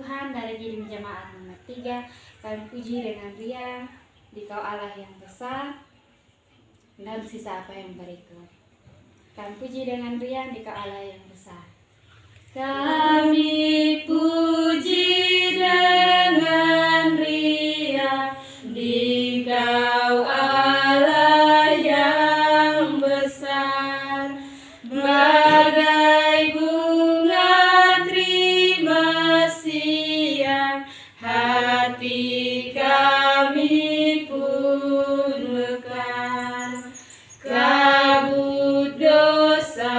Tuhan dari Kirim Jemaat nomor 3. Kami puji dengan riang Dikau Allah yang besar dan sisa apa yang berikut. Kami puji dengan riang Dikau Allah yang besar. Kami puji dengan riang Dikau Allah yang besar, bagai bunga terima siang hati kami pun mekar. Kabut dosa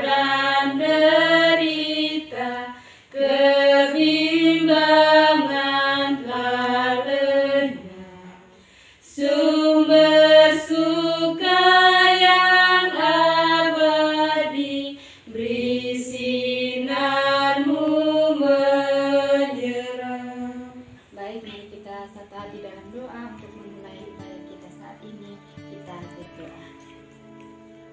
dan derita, kebimbangan telah lenyap. Sumber suka yang abadi, beri sinarmu menyerang. Baik, mari kita satu hati dalam doa untuk memulai ibadah kita saat ini. Kita berdoa.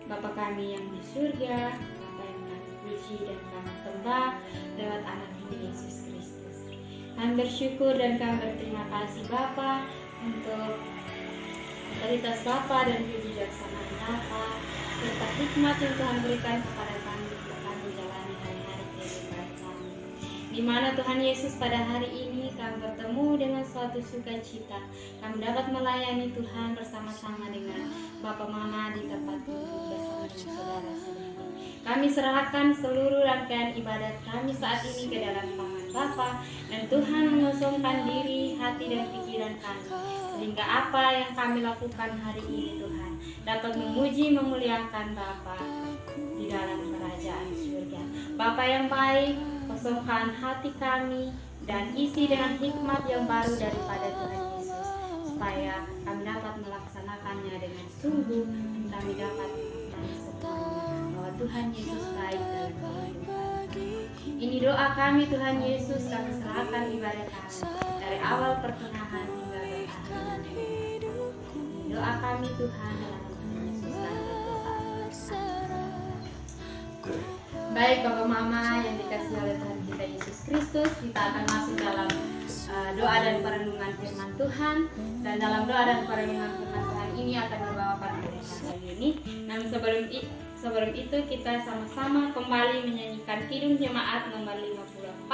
Bapa kami yang di surga, Bapa yang kami puji dan kami sembah lewat anak-Mu Yesus Kristus. Kami bersyukur dan kami berterima kasih Bapa untuk otoritas Bapa dan kebijaksanaan Bapa serta hikmat yang Tuhan berikan kepada kami untuk kami menjalani hari-hari kehidupan kami. Di mana Tuhan Yesus pada hari ini kami bertemu dengan suatu sukacita. Kami dapat melayani Tuhan bersama-sama dengan Bapa Mama di tempat duduk bersama dengan saudara-saudara. Kami serahkan seluruh rangkaian ibadat kami saat ini ke dalam tangan Bapa, dan Tuhan mengosongkan diri, hati dan pikiran kami, sehingga apa yang kami lakukan hari ini Tuhan dapat memuji memuliakan Bapa di dalam kerajaan surga. Bapa yang baik, kosongkan hati kami dan isi dengan hikmat yang baru daripada Tuhan Yesus, supaya kami dapat melaksanakannya dengan sungguh. Kami dapat melaksanakannya semuanya bahwa Tuhan Yesus baik dalam kehidupan. Ini doa kami Tuhan Yesus, kami serahkan ibadah kami dari awal pertengahan hingga berakhir. Doa kami Tuhan dalam nama Yesus kami berdoa. Baik Bapak Mama yang dikasihi oleh Tuhan kita Yesus Kristus, kita akan masuk dalam doa dan perenungan firman Tuhan. Dan dalam doa dan perenungan firman Tuhan ini akan membawakan mereka hari ini. Namun sebelum itu kita sama-sama kembali menyanyikan Kidung Jemaat nomor 54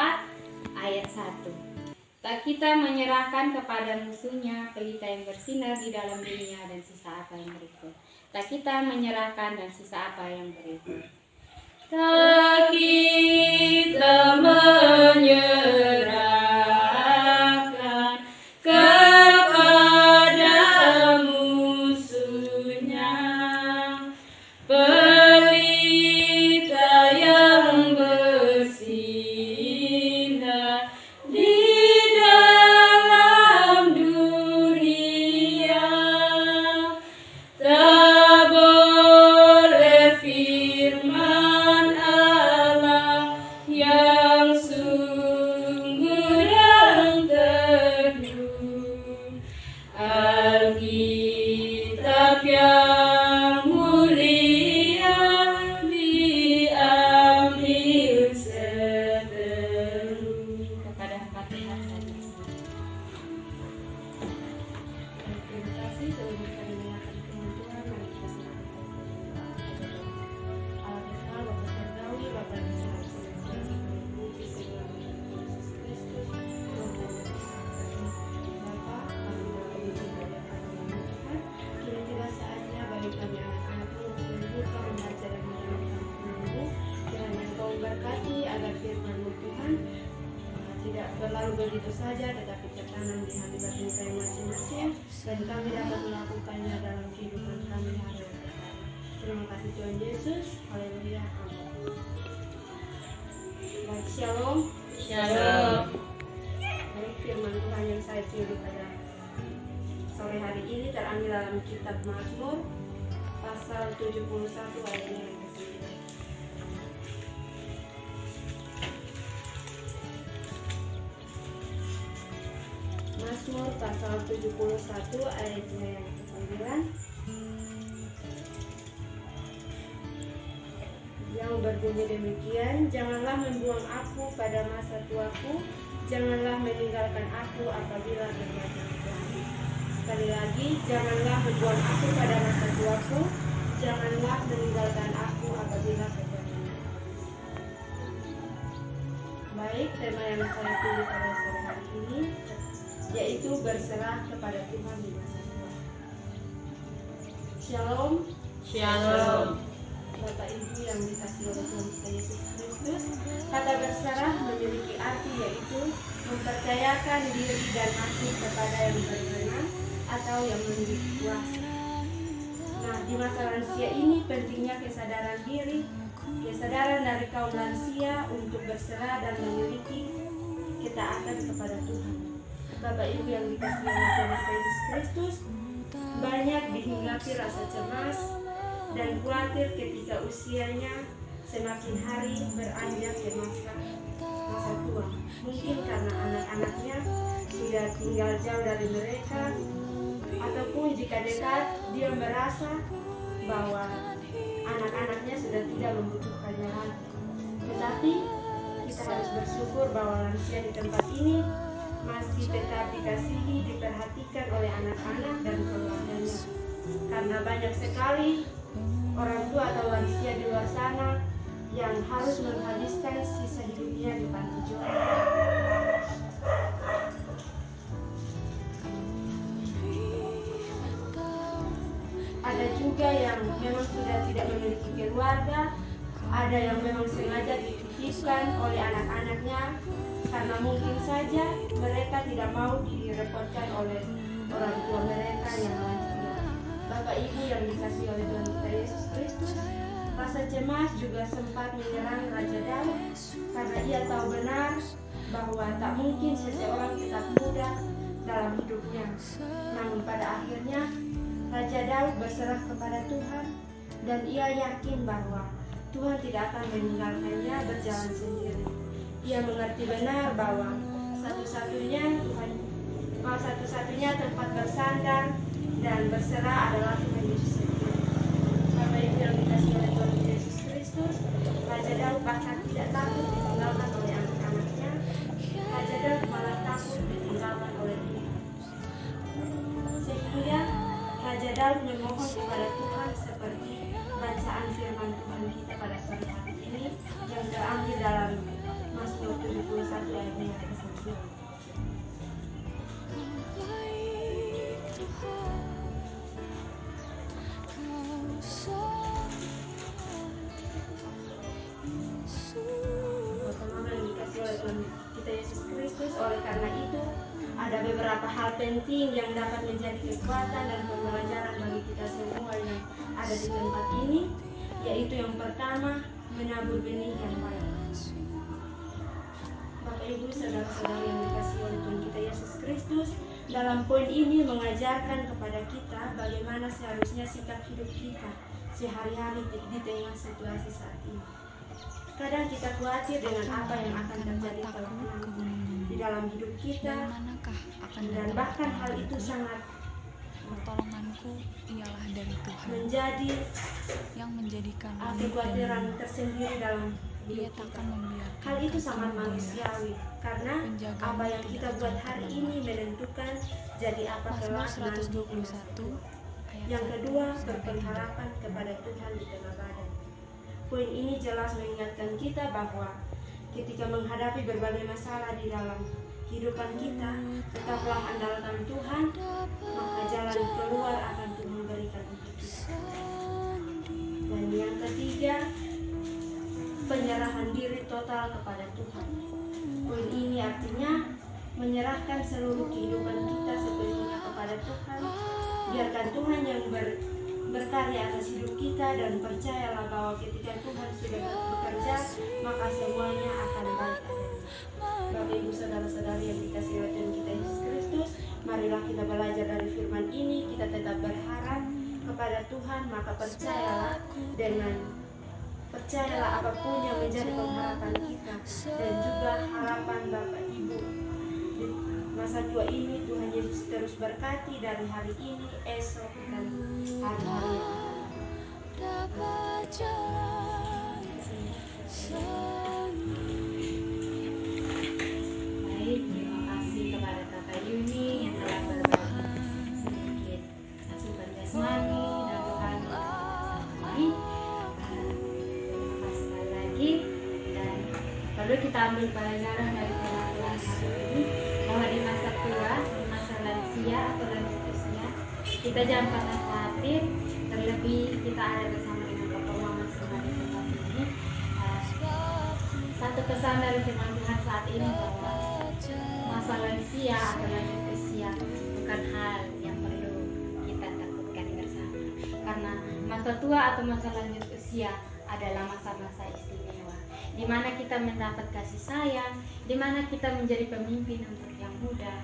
ayat 1. Tak kita menyerahkan kepada musuhnya pelita yang bersinar di dalam dunia dan sisa apa yang berikut. Tak kita menyerahkan dan sisa apa yang berikut. Tak kita menyerahkan kepada musuhnya pelita yang bersinar di dalam dunia. Tak boleh firman Allah yang sungguh dan teduh, Alkitab yang mulia diambil seteru. Kepada Fatihah saja. Terima kasih telah mendengarkan firman Tuhan. Mari kita selamatkan Allah Bapa, Bapa Surgawi, Bapa di surga, puji segala Yesus Kristus, Tuhan dan Bapa, kami puji pada kami Tuhan. Kira-kira saatnya bagi kami anak-anakmu untuk membuka, membaca dan menjalankan firman-Mu. Kiranya Engkau berkati agar firman-Mu Tuhan tidak berlalu begitu saja, tetapi tertanam di hati batin kami masing-masing, dan kami dapat melakukannya dalam kehidupan kami hari-hari. Terima kasih Tuhan Yesus. Haleluya. Amin. Baik, shalom. Shalom. Baik, firman Tuhan yang saya pilih pada sore hari ini terambil dalam kitab Mazmur pasal 71 ayatnya yang ke-9. Mazmur pasal 71 ayatnya yang ke-9, yang berbunyi demikian: janganlah membuang aku pada masa tuaku, janganlah meninggalkan aku apabila berbadan tuaku. Sekali lagi, janganlah membuang aku pada masa tuaku, janganlah meninggalkan aku apabila berbadan tuaku. Baik, tema yang saya pilih pada sore hari ini yaitu berserah kepada Tuhan di masa tua. Shalom. Shalom. Bapak Ibu yang dikasihi oleh Tuhan kita Yesus Kristus, kata berserah memiliki arti yaitu mempercayakan diri dan nasib kepada yang berwenang atau yang memiliki kuasa. Nah, di masa lansia ini pentingnya kesadaran diri, kesadaran dari kaum lansia untuk berserah dan memiliki ketaatan kepada Tuhan. Bapak Ibu yang dikasihi oleh Tuhan kita Yesus Kristus, banyak dihinggapi rasa cemas dan khawatir ketika usianya semakin hari beranjak ke masa tua. Mungkin karena anak-anaknya sudah tinggal jauh dari mereka, ataupun jika dekat dia merasa bahwa anak-anaknya sudah tidak membutuhkannya lagi. Tetapi kita harus bersyukur bahwa lansia di tempat ini masih tetap dikasihi, diperhatikan oleh anak-anak dan keluarganya. Karena banyak sekali orang tua atau lansia di luar sana yang harus menghabiskan sisa hidupnya di panti jompo. Ada juga yang memang sudah tidak memiliki keluarga, ada yang memang sengaja dititipkan oleh anak-anaknya karena mungkin saja mereka tidak mau direpotkan oleh orang tua mereka yang lansia. Bapak Ibu yang dikasihi oleh Tuhan kita Yesus Kristus, rasa cemas juga sempat menyerang Raja Daud karena ia tahu benar bahwa tak mungkin seseorang tetap muda dalam hidupnya. Namun pada akhirnya Raja Daud berserah kepada Tuhan dan ia yakin bahwa Tuhan tidak akan meninggalkannya berjalan sendiri. Ia mengerti benar bahwa satu-satunya tempat bersandar dan berserah adalah Tuhan Yesus sendiri. Bapak Ibu yang dikasihi oleh Tuhan Yesus Kristus, Raja Daud bahkan tidak takut ditinggalkan oleh anak-anaknya. Raja Daud malah takut ditinggalkan oleh Tuhan. Sehingga Raja Daud memohon kepada Tuhan seperti bacaan firman Tuhan kita pada sore hari ini yang terambil dalam Mazmur 71 ayat 5-9. Kita Yesus Kristus, oleh karena itu ada beberapa hal penting yang dapat menjadi kekuatan dan pembelajaran bagi kita semua yang ada di tempat ini, yaitu yang pertama, menabur benih yang baik. Bapak Ibu saudara-saudara yang dikasihi oleh Tuhan kita Yesus Kristus, dalam poin ini mengajarkan kepada kita bagaimana seharusnya sikap hidup kita sehari-hari di tengah situasi saat ini. Kadang kita khawatir dengan apa yang akan terjadi kalau di dalam hidup kita, dan bahkan hal itu sangat pertolonganku ialah dari Tuhan menjadi yang menjadikan kekhawatiran tersendiri dalam hidup kita. Hal itu sangat manusiawi karena apa yang kita buat hari ini menentukan jadi apa kelak nanti. Yang kedua, berpengharapan kepada Tuhan di tengah badai. Poin ini jelas mengingatkan kita bahwa ketika menghadapi berbagai masalah di dalam kehidupan kita, tetaplah andalkan Tuhan, maka jalan keluar akan Tuhan berikan untuk kita. Dan yang ketiga, penyerahan diri total kepada Tuhan. Poin ini artinya menyerahkan seluruh kehidupan kita sepenuhnya kepada Tuhan. Biarkan Tuhan yang berkarya atas hidup kita, dan percayalah bahwa ketika Tuhan sudah bekerja, maka semuanya akan baik adanya. Bapak Ibu saudara-saudari yang dikasihi oleh Tuhan kita Yesus Kristus, marilah kita belajar dari firman ini. Kita tetap berharap kepada Tuhan, maka percayalah apapun yang menjadi pengharapan kita dan juga harapan Bapak Ibu di masa tua ini. Tuhan Yesus terus berkati dari hari ini, esok, dan hari-hari yang akan datang. Baik, kita ambil pelajaran dari firman Tuhan hari ini, bahwa di masa tua, di masa lansia atau lanjut usia, kita jangan pernah khawatir, terlebih kita ada bersama dengan Papa Mama semua di tempat ini. Satu pesan dari firman Tuhan saat ini bahwa masa lansia atau lanjut usia bukan hal yang perlu kita takutkan bersama, karena masa tua atau masa lanjut usia adalah masa-masa istimewa, di mana kita mendapat kasih sayang, di mana kita menjadi pemimpin untuk yang muda,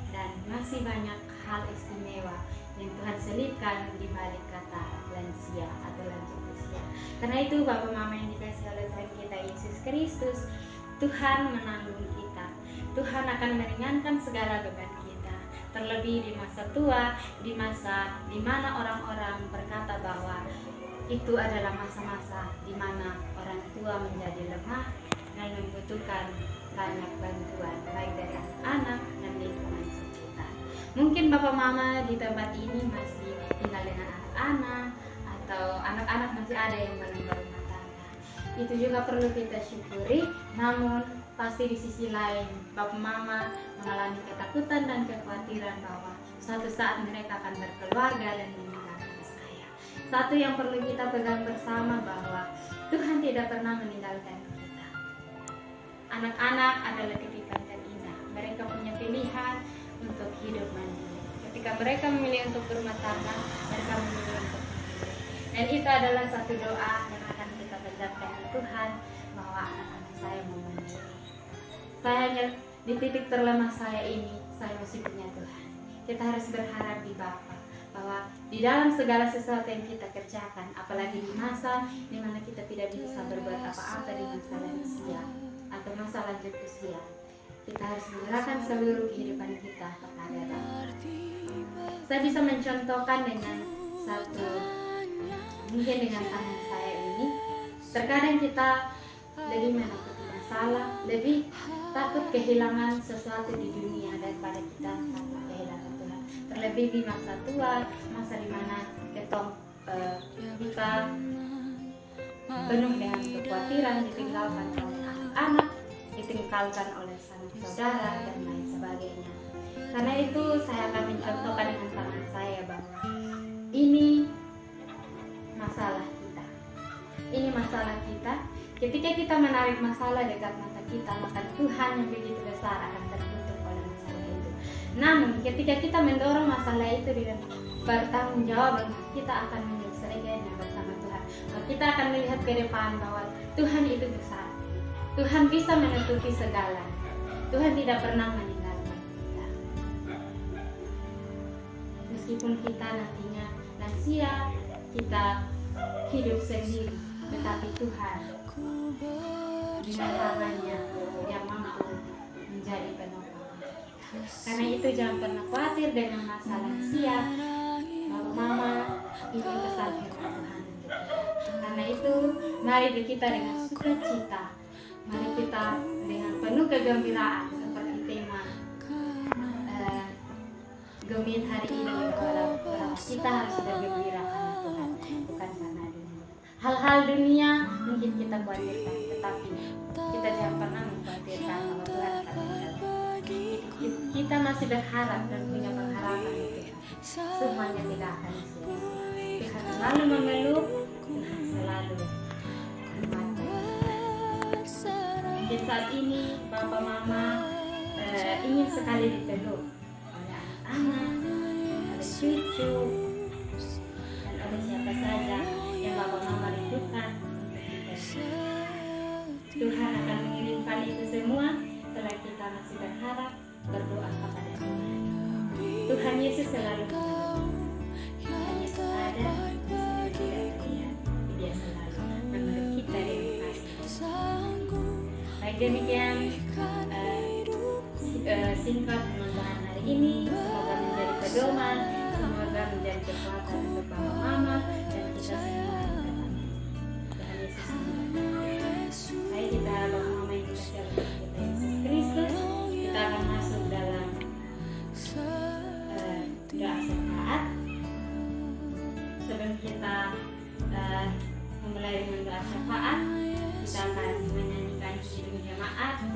dan masih banyak hal istimewa yang Tuhan selipkan di balik kata lansia atau lanjut usia. Karena itu Bapak Mama yang dikasih oleh Tuhan kita Yesus Kristus, Tuhan menanggung kita. Tuhan akan meringankan segala beban kita. Terlebih di masa tua, di masa di mana orang-orang berkata bahwa itu adalah masa-masa di mana orang tua menjadi lemah dan membutuhkan banyak bantuan baik dari anak-anak dan lingkungan sekitar. Mungkin Bapak Mama di tempat ini masih tinggal dengan anak-anak atau anak-anak masih ada yang belum berumah tangga. Itu juga perlu kita syukuri, namun pasti di sisi lain Bapak Mama mengalami ketakutan dan kekhawatiran bahwa suatu saat mereka akan berkeluarga dan meninggalkan saya. Satu yang perlu kita pegang bersama bahwa Tuhan tidak pernah meninggalkan kita. Anak-anak adalah titipan terindah. Mereka punya pilihan untuk hidup mandiri. Ketika mereka memilih untuk berumah tangga, mereka memilih untuk mandiri. Dan itu adalah satu doa yang akan kita panjatkan ke Tuhan bahwa anak-anak saya mau mandiri. Saya hanya di titik terlemah saya ini, saya masih punya Tuhan. Kita harus berharap di Bapa bahwa di dalam segala sesuatu yang kita kerjakan, apalagi di masa di mana kita tidak bisa berbuat apa-apa di masa lansia atau masa lanjut usia, kita harus menyerahkan seluruh kehidupan kita kepada Bapa. Saya bisa mencontohkan dengan satu, mungkin dengan tangan saya ini. Terkadang kita lebih menakuti masalah, lebih takut kehilangan sesuatu di dunia daripada kita takut kehilangan Tuhan. Terlebih di masa tua, masa dimana kita penuh dengan kekhawatiran, ditinggalkan oleh anak-anak, ditinggalkan oleh sang saudara dan lain sebagainya. Karena itu saya akan mencontohkan dengan tangan saya bahwa ini masalah kita. Ini masalah kita. Ketika kita menarik masalah dekat mata kita, maka Tuhan yang begitu besar akan tertutup oleh masalah itu. Namun ketika kita mendorong masalah itu dengan bertanggung jawab, kita akan menyelesaikannya bersama Tuhan. Kita akan melihat ke depan bahwa Tuhan itu besar. Tuhan bisa menutupi segala. Tuhan tidak pernah meninggalkan kita. Meskipun kita nantinya lansia, kita hidup sendiri, tetapi Tuhan dengan tangannya yang mampu menjadi penopang. Karena itu jangan pernah khawatir dengan masa lansia. Bapak Mama ingin pesan firman Tuhan untuk kita. Karena itu mari kita dengan sukacita, mari kita dengan penuh kegembiraan seperti tema Gemit hari ini, bahwa kita harus bergembira karena Tuhan, bukan karena dunia. Hal-hal dunia mungkin kita khawatirkan, tetapi kita jangan pernah mengkhawatirkan bahwa Tuhan akan meninggalkan. Kita masih berharap dan punya pengharapan itu. Semuanya tidak akan sia-sia. Tuhan selalu memeluk, Tuhan selalu menguatkan. Mungkin saat ini Bapak Mama ingin sekali dipeluk oleh anak-anak, oleh cucu, dan oleh siapa saja yang Bapak Mama rindukan untuk kita. Tuhan akan mengirimkan itu semua setelah kita masih berharap, berdoa kepada Tuhan. Tuhan Yesus selalu menolong. Tuhan Yesus ada, Yesus tidak terlihat, Dia selalu memeluk kita dengan kasih. Baik, demikian singkat renungan hari ini. Semoga menjadi pedoman, semoga menjadi kekuatan untuk Bapak Mama dan kita semua yang berkata. Tuhan Yesus memberkati. Baik, kita Bapak Mama yang dikasihi oleh kita Yesus Kristus, kita akan masuk dalam doa syafaat. Sebelum kita memulai dengan doa syafaat, kita akan menyanyikan judul jemaat Jemaat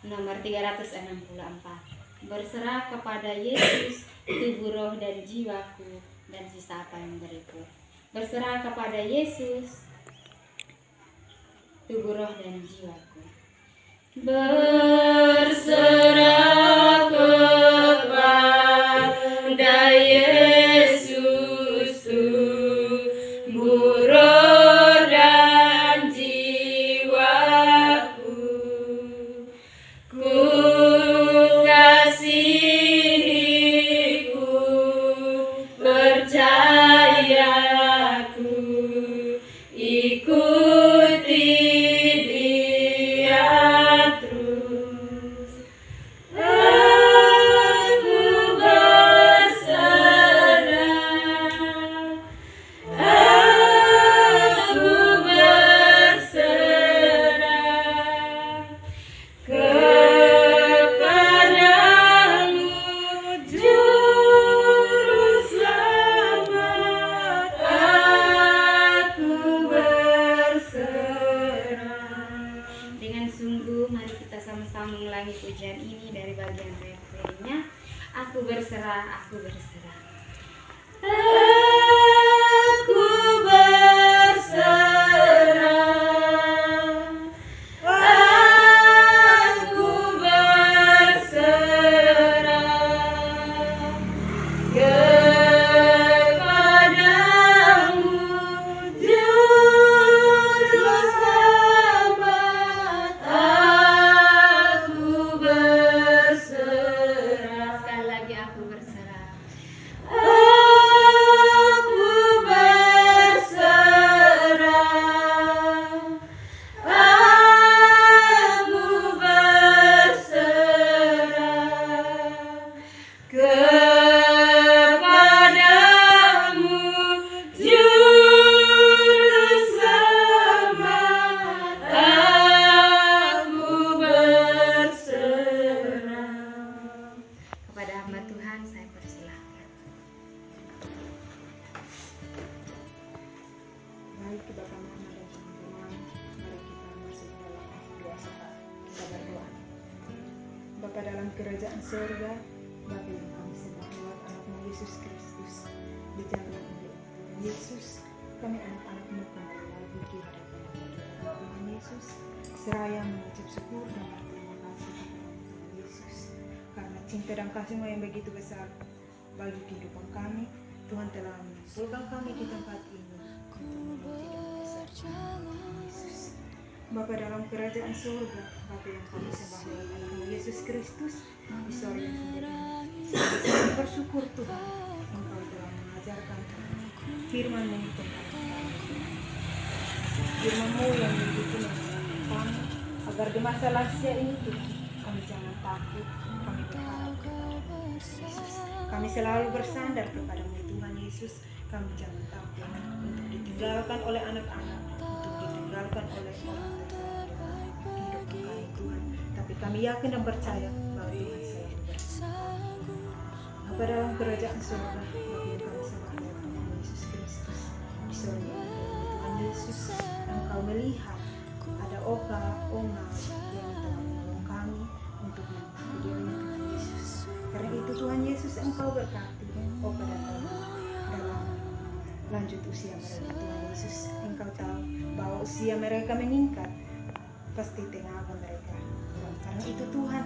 nomor 364. Berserah kepada Yesus tubuh, roh, dan jiwaku, dan sisa apa yang berikut. Berserah kepada Yesus tubuh, roh, dan jiwaku. Berserah kepada Yesus tubuh, roh, dan jiwaku. Ku kasihi, ku percaya, ku ikuti Dia terus. Aku berserah, aku berserah kepadamu, Juru Selamat. Aku berserah. Dengan sungguh, mari kita sama-sama mengulangi pujian ini dari bagian refrennya. Aku berserah, aku berserah. Aku berserah, aku berserah kepadamu, Juru Selamat. Aku berserah. Sekali lagi, aku berserah. Aku berserah, aku berserah kepadamu, Juru Selamat. Aku berserah. Kepada hamba Tuhan saya persilahkan. Baik, Bapa, Mama, dan teman-teman, mari kita masuk dalam doa syafaat. Kita berdoa. Bapa dalam kerajaan surga, Bapa yang kami sembah lewat anakmu Yesus Kristus, dijaga oleh Yesus, kami anak-anakmu kembali lagi di hadapan Tuhan Yesus, seraya mengucap syukur dan berterima kasih kepada Tuhan Yesus, karena cinta dan kasih-Mu yang begitu besar bagi kehidupan kami. Tuhan telah mengumpulkan kami di tempat ini untuk menuruti dan besar Tuhan Yesus. Bapa dalam kerajaan surga, Bapa yang kami sembah lewat anakmu Yesus Kristus, di sore yang sungguh ini, kami bersyukur Tuhan, Engkau telah mengajarkan firman-Mu tentang kami. Firman-Mu yang begitu mengajarkan kami, agar di masa lansia ini Tuhan, kami jangan takut, kami berharap kepada Yesus. Kami selalu bersandar kepada-Mu Tuhan Yesus, kami jangan takut untuk ditinggalkan oleh anak-anak, untuk ditinggalkan oleh orang terdekat kehidupan kami Tuhan. Tapi kami yakin dan percaya bahwa Tuhan selalu bersama. Apa dalam kerajaan surga, bagi kami sembah lewat Tuhan Yesus Kristus, di sore ini Tuhan Yesus, Engkau melihat ada Oka, Oma yang telah menolong kami untuk mengikuti dirinya Tuhan Yesus. Karena itu Tuhan Yesus, Engkau berkati Oka dan Oma dalam lanjut usia mereka Tuhan Yesus. Engkau tahu bahwa usia mereka meningkat, pasti tenaga mereka Tuhan. Karena itu Tuhan,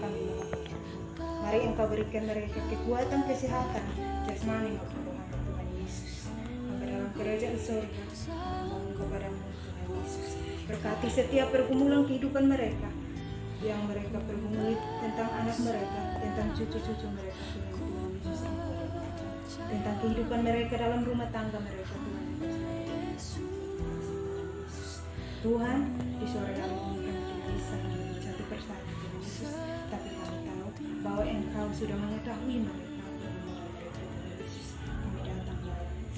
kami mohon, mari Engkau berikan mereka kekuatan, kesehatan jasmani maupun rohani Tuhan Yesus. Maka dalam kerajaan surga, kami mohon kepada-Mu Tuhan Yesus, berkati setiap pergumulan kehidupan mereka yang mereka pergumuli, tentang anak mereka, tentang cucu-cucu mereka Tuhan Yesus, tentang kehidupan mereka dalam rumah tangga mereka Tuhan. Di sore hari ini kami tidak bisa menyebut satu persatu Tuhan Yesus, tapi kami tahu bahwa Engkau sudah mengetahui mereka Tuhan Yesus. Kami datang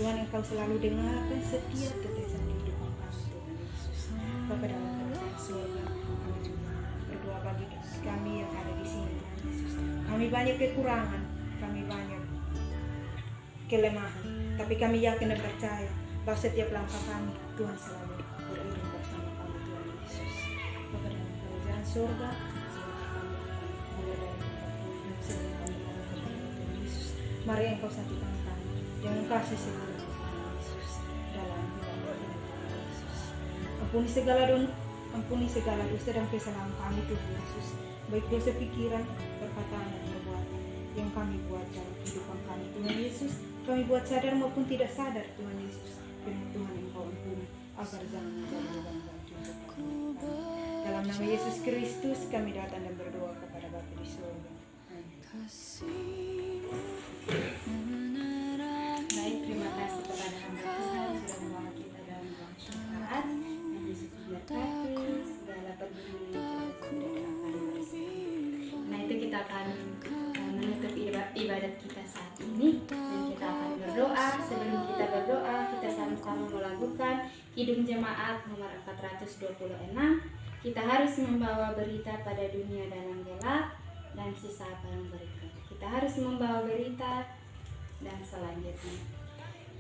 Tuhan, Engkau selalu dengarkan setiap tetesan kehidupan kami Tuhan Yesus. Bapa dalam kerajaan surga, kami juga berdoa bagi kami yang ada di sini Tuhan Yesus. Kami banyak kekurangan, kami banyak kelemahan, tapi kami yakin dan percaya bahwa setiap langkah kami Tuhan selalu beriring bersama kami Tuhan Yesus. Bapa dalam surga, mulai dari kita sebelum kami mohon kepada Tuhan Yesus. Mari Engkau satukan kami dengan kasih setia Tuhan Yesus dalam nama Tuhan Yesus. Ampuni segala dosa dan kesalahan kami Tuhan Yesus, baik dosa pikiran, perkataan dan perbuatan yang kami buat dalam kehidupan kami Tuhan Yesus. Kami buat sadar maupun tidak sadar Tuhan Yesus. Firman Tuhan Engkau ampuni agar jangan menjadi beban bagi untuk kami. Dalam nama Yesus Kristus kami datang dan berdoa kepada Bapa di surga. Baik, terima kasih kepada hamba Tuhan sudah membawa kita dalam ruang syafaat. Dan Yesus memberkati segala pergumulan yang kita sudah doakan bersama. Nah, itu kita akan menutup ibadat kita saat ini, dan kita akan berdoa. Sebelum kita berdoa, kita sama-sama melakukan Kidung Jemaat nomor 426. Kita harus membawa berita pada dunia dalam gelap, dan sisa apa yang berikut. Kita harus membawa berita, dan selanjutnya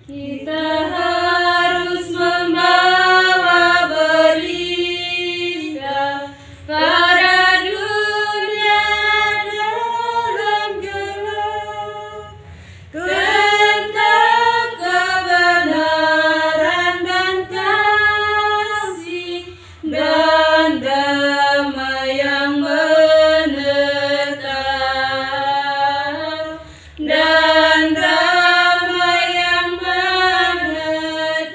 kita harus membawa berita pada dunia dalam gelap tentang kebenaran dan kasih dan damai yang menetap, dan damai yang menetap,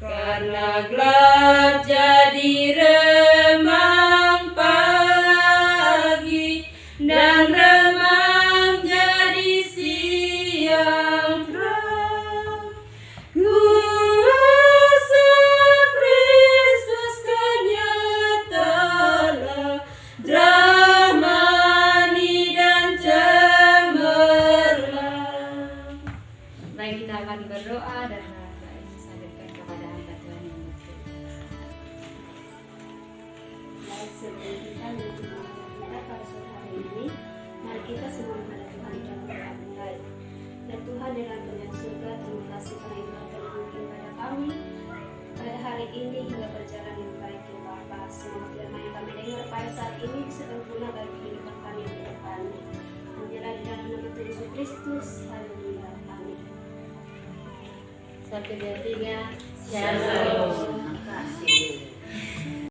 karena gelap jadi remang pagi, dan remang jadi siang terang. Kuasa Kristus kenyatalah, damai dan cemerlang. Baik, kita akan berdoa dan sadarkan kepada hamba Tuhan yang berdoa. Baik, sebelum kita menutup acara kita pada sore hari ini, mari kita semua kepada Tuhan dan berdoa mulai. Dan Tuhan dalam Tuhan surga, terima kasih karena Engkau telah memberi kepada kami pada hari ini hingga berjalan yang baik ya Bapa. Semua firman yang kami dengar pada saat ini bisa berguna bagi kehidupan kami di depannya. Menjelaskan di dalam nama Tuhan Yesus Kristus. Haleluya. Amin. 1, 2, 3. Shalom.